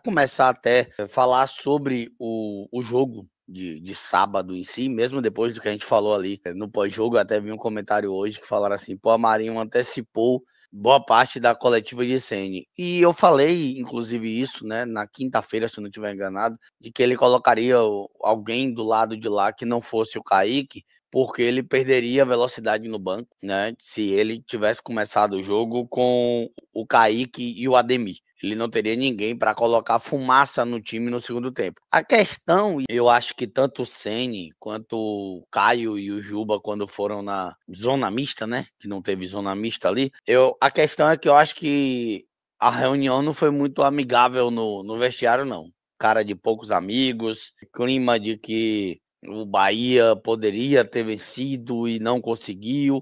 começar até a falar sobre o jogo de sábado em si, mesmo depois do que a gente falou ali no pós-jogo, até vi um comentário hoje que falaram assim, pô, a Marinho antecipou boa parte da coletiva de Ceni. E eu falei, inclusive, isso, né, na quinta-feira, se eu não estiver enganado, de que ele colocaria alguém do lado de lá que não fosse o Kaique, porque ele perderia velocidade no banco, né? Se ele tivesse começado o jogo com o Kaique e o Ademir. Ele não teria ninguém para colocar fumaça no time no segundo tempo. A questão, eu acho que tanto o Ceni quanto o Caio e o Juba, quando foram na zona mista, né? Que não teve zona mista ali, a questão é que eu acho que a reunião não foi muito amigável no vestiário, não. Cara de poucos amigos, clima de que o Bahia poderia ter vencido e não conseguiu.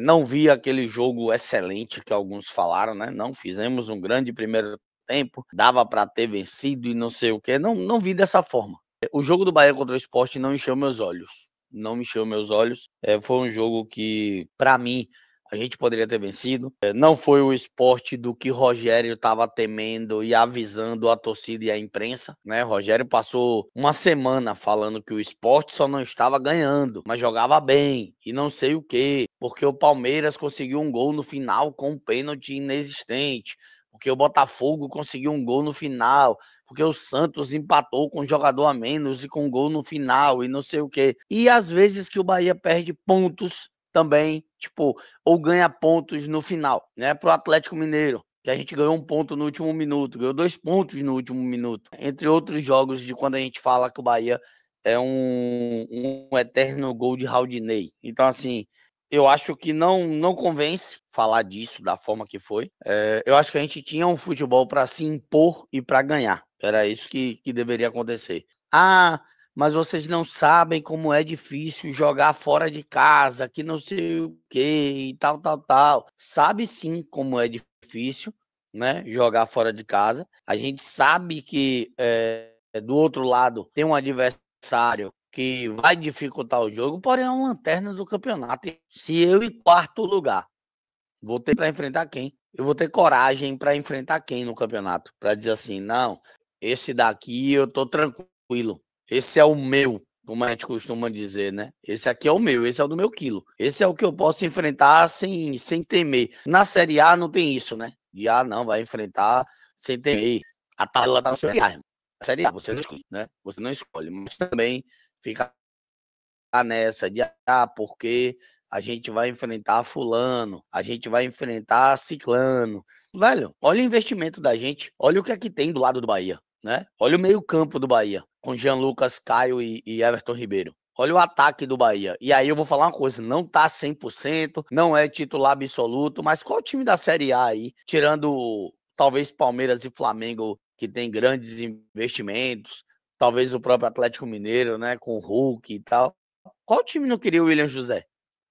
Não vi aquele jogo excelente que alguns falaram, né? Não fizemos um grande primeiro tempo, dava para ter vencido e não sei o que. Não vi dessa forma. O jogo do Bahia contra o Sport não encheu meus olhos. Não me encheu meus olhos. Foi um jogo que, para mim, a gente poderia ter vencido. Não foi o Sport do que Rogério estava temendo e avisando a torcida e a imprensa, né? Rogério passou uma semana falando que o Sport só não estava ganhando, mas jogava bem e não sei o quê, porque o Palmeiras conseguiu um gol no final com um pênalti inexistente, porque o Botafogo conseguiu um gol no final, porque o Santos empatou com um jogador a menos e com um gol no final e não sei o quê. E às vezes que o Bahia perde pontos também, tipo, ou ganha pontos no final, né? Pro Atlético Mineiro, que a gente ganhou um ponto no último minuto, ganhou 2 pontos no último minuto. Entre outros jogos de quando a gente fala que o Bahia é um eterno gol de Raudinei. Então, assim, eu acho que não convence falar disso da forma que foi. Eu acho que a gente tinha um futebol para se impor e para ganhar. Era isso que deveria acontecer. Ah, mas vocês não sabem como é difícil jogar fora de casa, que não sei o que e tal, tal, tal. Sabe sim como é difícil, né? Jogar fora de casa. A gente sabe que do outro lado tem um adversário que vai dificultar o jogo, porém é uma lanterna do campeonato. Se eu em quarto lugar vou ter para enfrentar quem? Eu vou ter coragem para enfrentar quem no campeonato? Para dizer assim, não, esse daqui eu tô tranquilo. Esse é o meu, como a gente costuma dizer, né? Esse aqui é o meu, esse é o do meu quilo. Esse é o que eu posso enfrentar sem temer. Na Série A não tem isso, né? De não, vai enfrentar sem temer. A tabela tá no seu lugar. Na Série A, você não escolhe, né? Você não escolhe, mas também fica nessa de porque a gente vai enfrentar fulano, a gente vai enfrentar ciclano. Velho, olha o investimento da gente, olha o que é que tem do lado do Bahia, né? Olha o meio-campo do Bahia, com Jean Lucas, Caio e Everton Ribeiro. Olha o ataque do Bahia. E aí eu vou falar uma coisa, não tá 100%, não é titular absoluto, mas qual time da Série A aí, tirando talvez Palmeiras e Flamengo, que tem grandes investimentos, talvez o próprio Atlético Mineiro, né, com o Hulk e tal, qual time não queria o William José?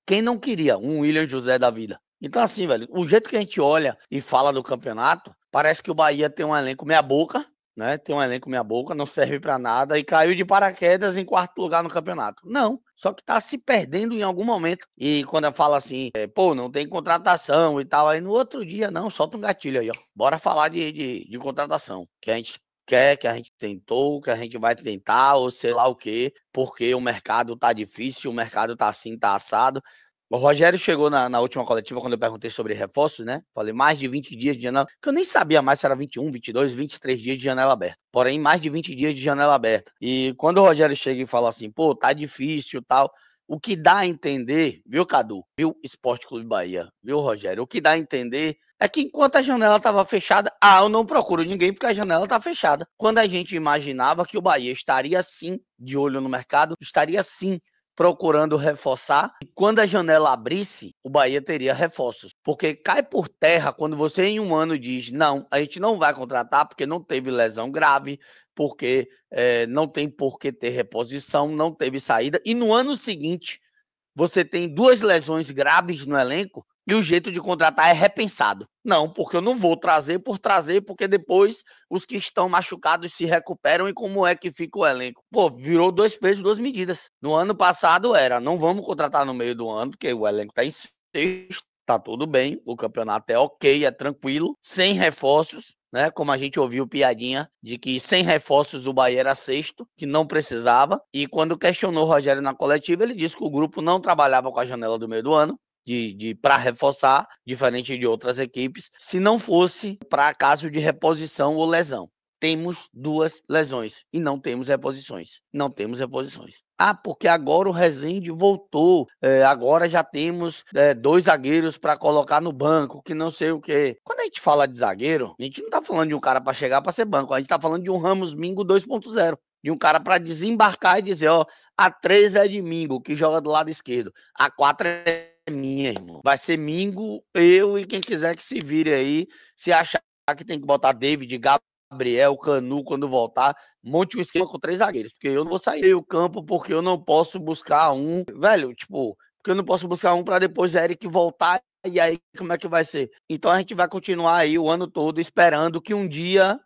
Quem não queria um William José da vida? Então, assim, velho, o jeito que a gente olha e fala do campeonato, parece que o Bahia tem um elenco meia boca, né? Tem um elenco meia boca, não serve pra nada e caiu de paraquedas em quarto lugar no campeonato. Não, só que tá se perdendo em algum momento. E quando eu falo assim, pô, não tem contratação e tal, aí no outro dia, não, solta um gatilho aí, ó. Bora falar de contratação, que a gente quer, que a gente tentou, que a gente vai tentar, ou sei lá o quê, porque o mercado tá difícil, o mercado tá assim, tá assado. O Rogério chegou na última coletiva, quando eu perguntei sobre reforços, né? Falei mais de 20 dias de janela, que eu nem sabia mais se era 21, 22, 23 dias de janela aberta. Porém, mais de 20 dias de janela aberta. E quando o Rogério chega e fala assim, pô, tá difícil e tal, o que dá a entender, viu, Cadu? Viu, Esporte Clube Bahia? Viu, Rogério? O que dá a entender é que enquanto a janela estava fechada, eu não procuro ninguém porque a janela está fechada. Quando a gente imaginava que o Bahia estaria sim de olho no mercado, estaria sim procurando reforçar. E quando a janela abrisse, o Bahia teria reforços. Porque cai por terra quando você em um ano diz, não, a gente não vai contratar porque não teve lesão grave, porque não tem por que ter reposição, não teve saída. E no ano seguinte, você tem 2 lesões graves no elenco e o jeito de contratar é repensado. Não, porque eu não vou trazer por trazer, porque depois os que estão machucados se recuperam e como é que fica o elenco? Pô, virou 2 pesos, 2 medidas. No ano passado era, não vamos contratar no meio do ano, porque o elenco está em sexto, tá tudo bem, o campeonato é ok, é tranquilo, sem reforços, né? Como a gente ouviu piadinha de que sem reforços o Bahia era sexto, que não precisava. E quando questionou o Rogério na coletiva, ele disse que o grupo não trabalhava com a janela do meio do ano, para reforçar, diferente de outras equipes, se não fosse para caso de reposição ou lesão. Temos 2 lesões e não temos reposições. Não temos reposições. Ah, porque agora o Rezende voltou. Agora já temos 2 zagueiros para colocar no banco, que não sei o quê. Quando a gente fala de zagueiro, a gente não tá falando de um cara para chegar para ser banco. A gente tá falando de um Ramos Mingo 2.0. De um cara para desembarcar e dizer, ó, a 3 é de Mingo, que joga do lado esquerdo. A 4 é minha, irmão. Vai ser Mingo, eu e quem quiser que se vire aí. Se achar que tem que botar David, Gabriel, Canu quando voltar, monte um esquema com 3 zagueiros, porque eu não vou sair do campo porque eu não posso buscar um, velho, tipo, porque eu não posso buscar um para depois o Eric voltar e aí como é que vai ser? Então a gente vai continuar aí o ano todo esperando que um dia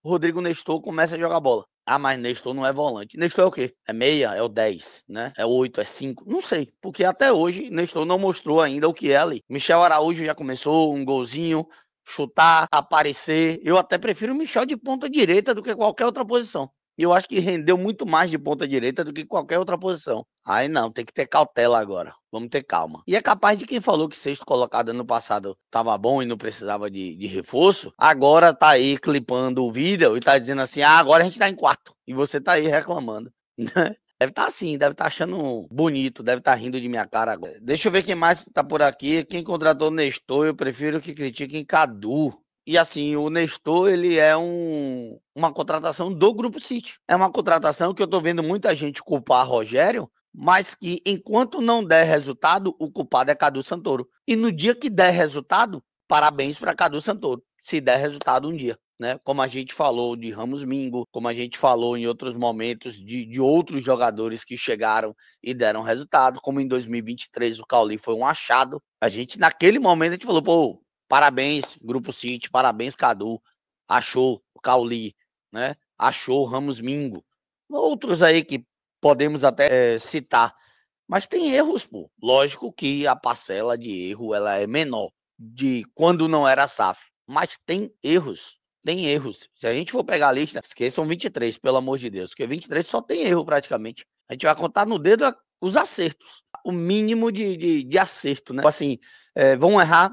Rodrigo Nestor comece a jogar bola. Ah, mas Nestor não é volante. Nestor é o quê? É meia? É o 10, né? É o 8, é 5? Não sei, porque até hoje Nestor não mostrou ainda o que é ali. Michel Araújo já começou um golzinho, chutar, aparecer. Eu até prefiro o Michel de ponta direita do que qualquer outra posição. E eu acho que rendeu muito mais de ponta direita do que qualquer outra posição. Aí não, tem que ter cautela agora. Vamos ter calma. E é capaz de quem falou que sexto colocado ano passado tava bom e não precisava de reforço, agora tá aí clipando o vídeo e tá dizendo assim, agora a gente tá em quarto. E você tá aí reclamando. Deve estar assim, deve estar achando bonito, deve estar rindo de minha cara agora. Deixa eu ver quem mais tá por aqui. Quem contratou o Nestor, eu prefiro que critiquem Cadu. E assim, o Nestor, ele é uma contratação do Grupo City. É uma contratação que eu tô vendo muita gente culpar Rogério, mas que enquanto não der resultado, o culpado é Cadu Santoro. E no dia que der resultado, parabéns para Cadu Santoro. Se der resultado um dia. Né? Como a gente falou de Ramos Mingo, como a gente falou em outros momentos de outros jogadores que chegaram e deram resultado, como em 2023 o Cauli foi um achado. A gente, naquele momento, a gente falou, pô, parabéns, Grupo City, parabéns, Cadu, achou o Cauli, né? Achou o Ramos Mingo. Outros aí que podemos até citar. Mas tem erros, pô. Lógico que a parcela de erro ela é menor de quando não era SAF. Mas tem erros. Tem erros. Se a gente for pegar a lista, esqueçam 23, pelo amor de Deus. Porque 23 só tem erro praticamente. A gente vai contar no dedo os acertos. O mínimo de acerto, né? Assim, vão errar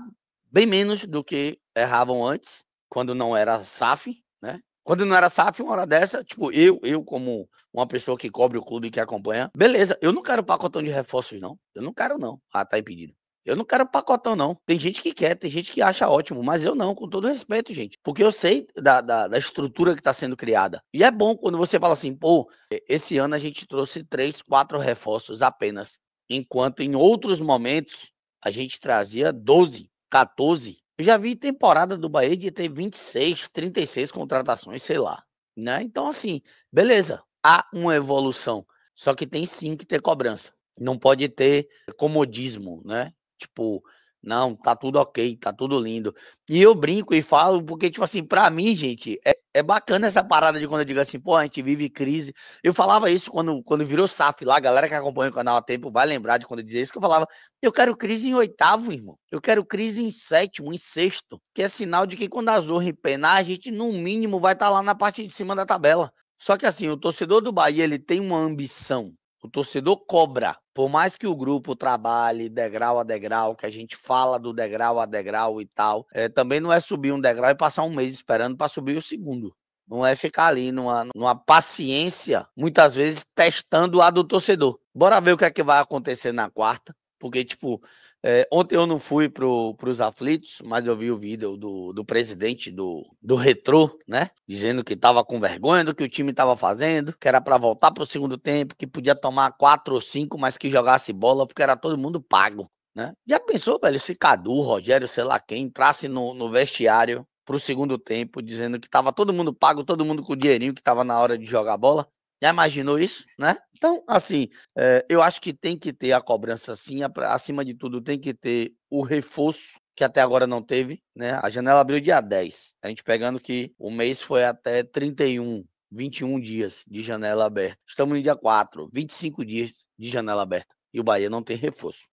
bem menos do que erravam antes, quando não era SAF, né? Quando não era SAF, uma hora dessa, tipo, eu como uma pessoa que cobre o clube e que acompanha, beleza, eu não quero pacotão de reforços, não. Eu não quero, não. Ah, tá impedido. Eu não quero pacotão, não. Tem gente que quer, tem gente que acha ótimo, mas eu não, com todo respeito, gente. Porque eu sei da estrutura que está sendo criada. E é bom quando você fala assim, pô, esse ano a gente trouxe 3, 4 reforços apenas. Enquanto em outros momentos a gente trazia 12, 14. Eu já vi temporada do Bahia de ter 26, 36 contratações, sei lá, né? Então, assim, beleza, há uma evolução, só que tem sim que ter cobrança. Não pode ter comodismo, né? Tipo, não, tá tudo ok, tá tudo lindo. E eu brinco e falo porque, tipo assim, pra mim, gente, é bacana essa parada de quando eu digo assim, pô, a gente vive crise. Eu falava isso quando virou SAF lá, a galera que acompanha o canal há tempo vai lembrar de quando eu dizia isso, que eu falava, eu quero crise em oitavo, irmão. Eu quero crise em sétimo, em sexto, que é sinal de que quando a Zorra empenar, a gente, no mínimo, vai estar lá na parte de cima da tabela. Só que assim, o torcedor do Bahia, ele tem uma ambição. O torcedor cobra. Por mais que o grupo trabalhe degrau a degrau, que a gente fala do degrau a degrau e tal, também não é subir um degrau e passar um mês esperando para subir o segundo. Não é ficar ali numa paciência, muitas vezes testando a do torcedor. Bora ver o que é que vai acontecer na quarta, porque, tipo, ontem eu não fui pros aflitos, mas eu vi o vídeo do presidente do Retrô, né? Dizendo que tava com vergonha do que o time tava fazendo, que era para voltar pro segundo tempo, que podia tomar 4 ou 5, mas que jogasse bola, porque era todo mundo pago, né? Já pensou, velho, se Cadu, Rogério, sei lá quem, entrasse no vestiário pro segundo tempo, dizendo que tava todo mundo pago, todo mundo com o dinheirinho que tava na hora de jogar bola? Já imaginou isso, né? Então, assim, eu acho que tem que ter a cobrança sim, acima de tudo tem que ter o reforço, que até agora não teve, né? A janela abriu dia 10, a gente pegando que o mês foi até 31, 21 dias de janela aberta. Estamos no dia 4, 25 dias de janela aberta. E o Bahia não tem reforço.